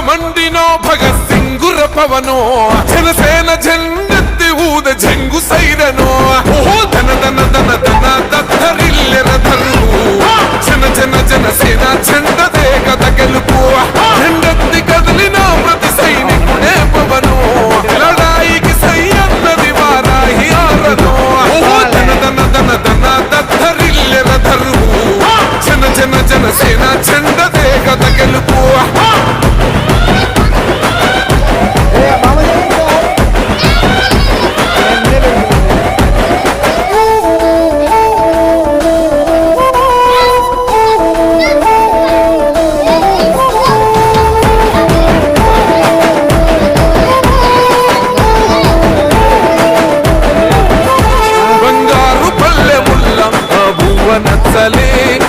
మండినో భగత్ సింగుర పవనో జనసేన జెండెత్తి ఊద జంగు సైరనో ఓహో ధన ధన ధన ధన దత్తరిల్లెర ధరు జన జన జనసేన జెండదే కథ గెలుపు జెండెత్తి కదిలిన ప్రతి సైనికుడే పవనో లడాయికి సై అన్నది వారాహి ఆరనో ఓహో ధన ధన ధన ధన దత్తరిల్లెర ధరు జన జన జనసేన జెండదే కథ గెలుపు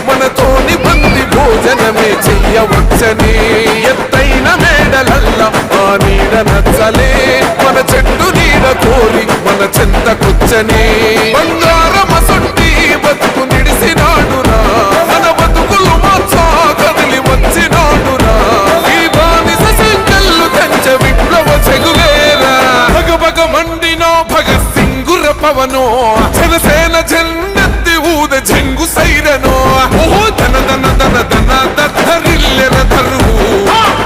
మనతోని బంది భోజనమే చెయ్యవచ్చని ఎత్తైన మేడలల్ల ఆ నీడ నచ్చలే మన చెట్టు నీడ కోరి మన చెంతకొచ్చని బంగారమసొంటి బతుకు నిడిసినాడురా మన బతుకులు మార్చా కదిలి వచ్చినాడురా ఈ బానిస సంకల్లు కంచ విప్లవ చెగువేరా భగభగ మండినో భగత్ సింగుర పవనో జనసేన జెండెత్తి ఊద జంగు సైరనో ఓహో ధన ధన ధన ధన దత్తరిల్లెర ధరు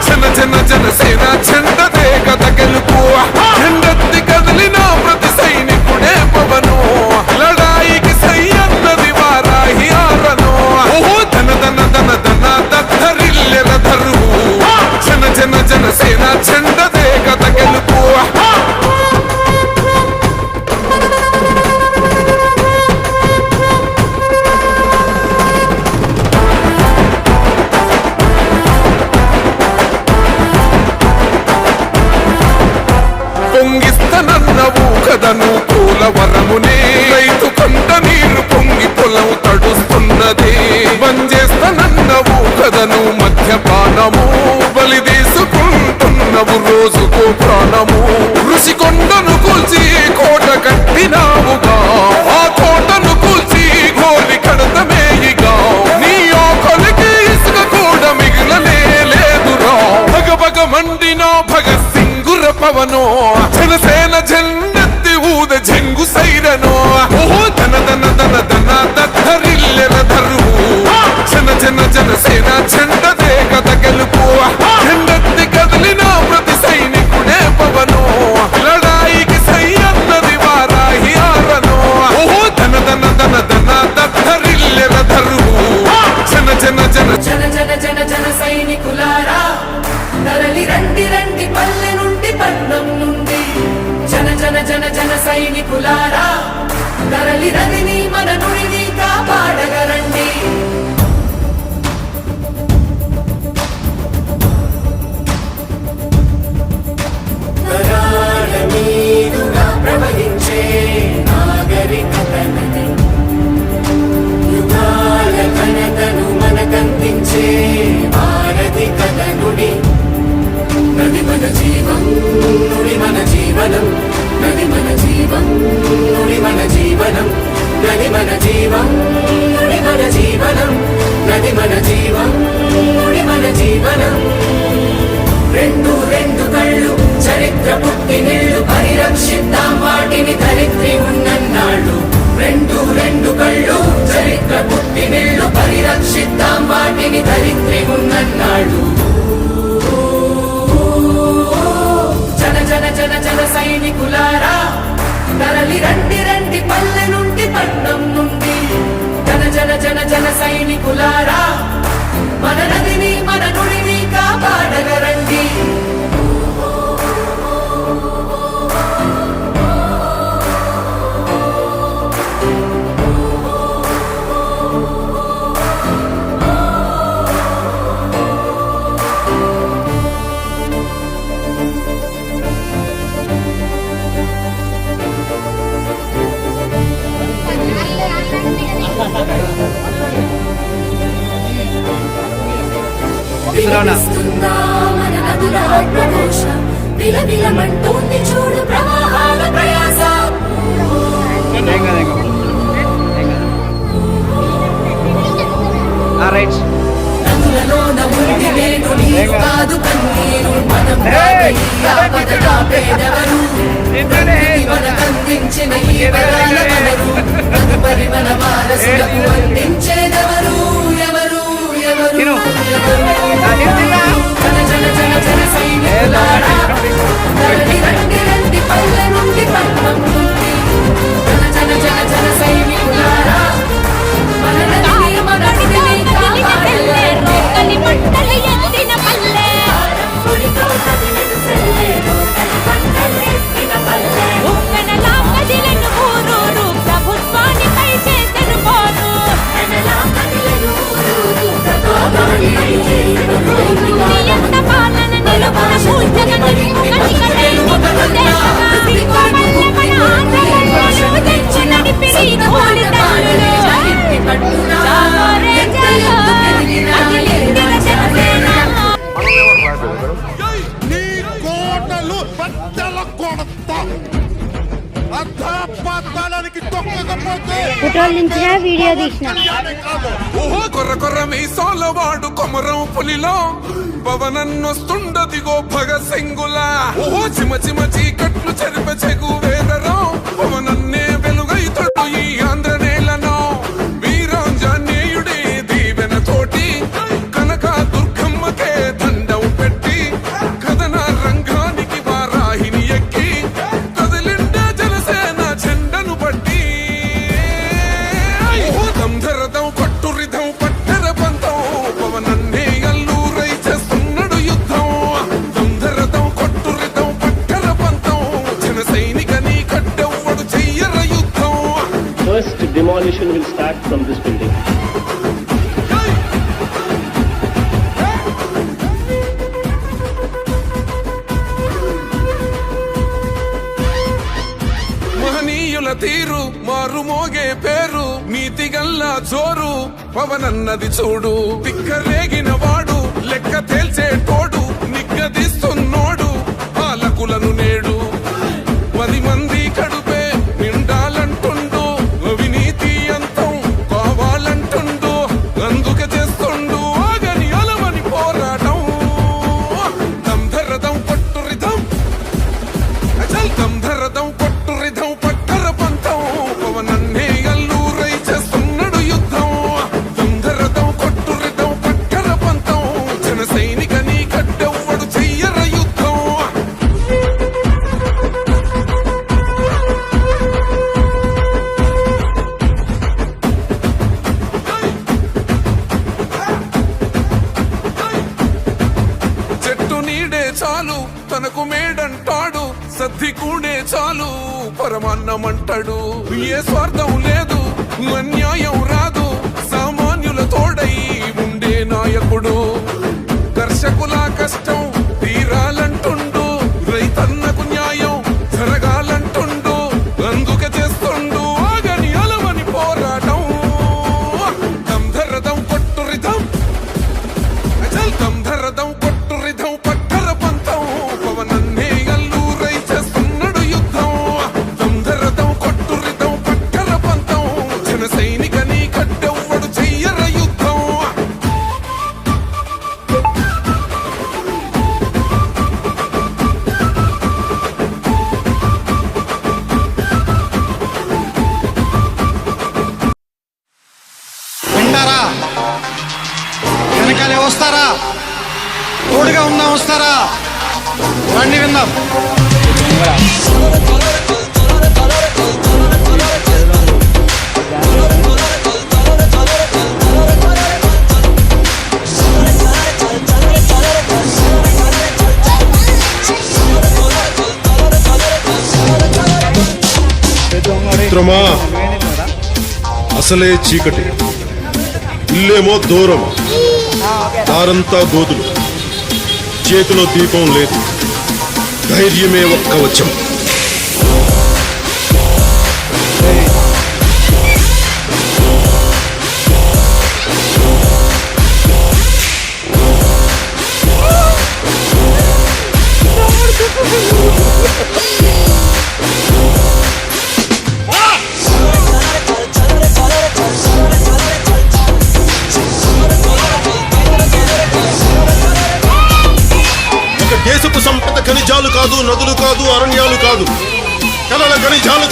జన జన జనసేన జెండదే కథ గెలుపు జెండెత్తి కదిలిన ప్రతి సైనికుడే పవనో లడాయికి సై అన్నది వారాహి ఆరనో ఓహో ధన ధన ధన ధన దత్తరిల్లెర ధరు జన జన జనసేన జెండదే కథ గెలుపు పొంగిస్తనన్నవు కదను పూలవరమునే రైతు కొండ నీరు పొంగి పొలం తడుస్తున్నది బంజేస్తనన్నవు కదను మధ్యపానము బలి తీసుకుంటున్నవు రోజుకు ప్రాణము ఋషి కొండను కూల్చి కోట కట్టినావుగా ఆ కోటను కూల్చి గోలి కడతమేయిగా నీ ఆకలికి ఇసుక కూడా మిగిలనే లేదురా భగభగ మండినో భగత్ సింగుర పవనో జనసేన జెండెత్తి ఊద జంగు సైరనో ఓహో ధన ధన ధన ధన దత్తరిల్లెర ధరు జన జన జనసేన జెండదే కథ గెలుపు జెండెత్తి కదిలిన ప్రతి సైనికుడే పవనో లడాయికి సై అన్నది వారాహి ఆరనో ఓహో ధన ధన ధన ధన దత్తరిల్లెర ధరు జన జన జన జన జన జన జన సైనికులారా తరలి రండి రండి పల్లె నుండి పట్నం నుండి జన జన జన జన సైనికులారా తరలి రండి మన నుడిని కాపాడగరండి తరాల మీదుగా ప్రవహించే నాగరికత నది యుగాల ఘనతను మనకందించే భారతి కథ నుడి నది మన జీవం నుడి మన జీవనం నది మన జీవం నుడి మన జీవనం నది మన జీవం నుడి మన జీవనం నది మన జీవం నుడి మన జీవనం రెండు రెండు కళ్ళు చరిత్ర పుట్టినిళ్ళు పరిరక్షిద్దాం వాటిని ధరిత్రి ఉన్నన్నాళ్ళు రెండు రెండు కళ్ళు చరిత్ర పుట్టినిళ్ళు పరిరక్షిద్దాం వాటిని ధరిత్రి ఉన్నన్నాళ్ళు జన జన జన జన సైనికులారా తరలి రండి రండి పల్లె నుండి పట్నం నుండి జన జన జన జన సైనికులారా మన నదిని మన నుడిని కాపాడగరండి మన నదుల ఆత్మఘోష విలవిలమంటోంది చూడు ప్రవాహాల ప్రయాస నదులలో నముడి వేణు నీరు కాదు కన్నీరు ఆపదగా పేదవరు మనకందించిన ఈ వరాల వనరు తదుపరి మన వారసులకు అందించేదెవరు ఎవరు ఎవరు జన జన జన జన సైనికులారా రండి రండి రండి పల్లె నుండి పట్నం నుండి జన జన జన జన సైనికులారా మన నదిని కాపాడాలంటే కుట్రలించిన వీడియో తీసిన ఓహో కొర్ర కొర్ర మీసాల వాడు కొమరం పులిలో పవనన్నొస్తుండదిగో భగత్ సింగులా ఓహో చిమ చిమ చీకట్లు చెరిప చెగు వేదరో పవనన్నే వెలుగైతడు ఈ ఆంధ్ర నేలను వీరాంజనేయుడి దీవెన తోటి కనక దుర్గమ్మకే దండం పెట్టి కథన రంగానికి వారాహిని ఎక్కి కదిలిండే జనసేన జెండను బట్టి దంధరదం కొట్టురిదం పట్టర పంతం పవనన్నే అల్లూరై చేస్తున్నాడు యుద్ధం దంధరదం కొట్టురిదం పట్టర పంతం జన సైనికని కట్టెవ్వడు చెయ్యర యుద్ధం. First demolition will start from this building. మహనీయుల తీరు మారు మోగే పేరు నీతి గల్లా జోరు పవనన్నది చూడు తిక్కరేగిన వాడు లెక్క తేల్చేటోడు నిగ్గదీస్తున్నోడు పాలకులను నేడు 10 మంది కడుపే నిండాలంటుండు అవినీతి అంతం కావాలంటుండు అందుకే చేస్తుండు ఆగని అలవని పోరాటం దంధరదం కొట్టురిదం అచల్ దంధరదం కొట్టురిదం పట్టర పంతం పవనన్నే అల్లూరై చేస్తున్నాడు యుద్ధం దంధరదం కొట్టురిదం పట్టర పంతం జన సైనికని కట్టెవ్వడు చెయ్యర యుద్ధం. చెట్టు నీడే చాలు తనకు మేడంటాడు సద్ది కూడే చాలు పరమాన్నమంటాడు ఏ స్వార్థం లేదు అన్యాయం రాదు సామాన్యుల తోడై ఉండే నాయకుడు కర్షకుల కష్టం తీరాలంటుండు రైతన్నకు న్యాయం జరగాలంటుండు అందుకే చేస్తుండు ఆగని అలవని పోరాటం దంధరదం కొట్టురిదం అచల్ దంధరదం కొట్టురిదం పట్టర పంతం పవనన్నే అల్లూరై చేస్తున్నాడు యుద్ధం దంధరదం కొట్టురిదం పట్టర పంతం జన సైనికని కట్టెవ్వడు చెయ్యర యుద్ధం. వింటారా వెనకాలే వస్తారా తోడుగా ఉందాం వస్తారా రండి విందాం. మిత్రమా అసలే చీకటి ఇల్లేమో దూరం దారంతా గోతులు చేతిలో దీపం లేదు ధైర్యమే ఒక్క వచ్చం దేశపు సంపద ఖనిజ ఆకాశాలు కాదు, నదులు కాదు, అరణ్యాలు కాదు, కలల గణిజాలతో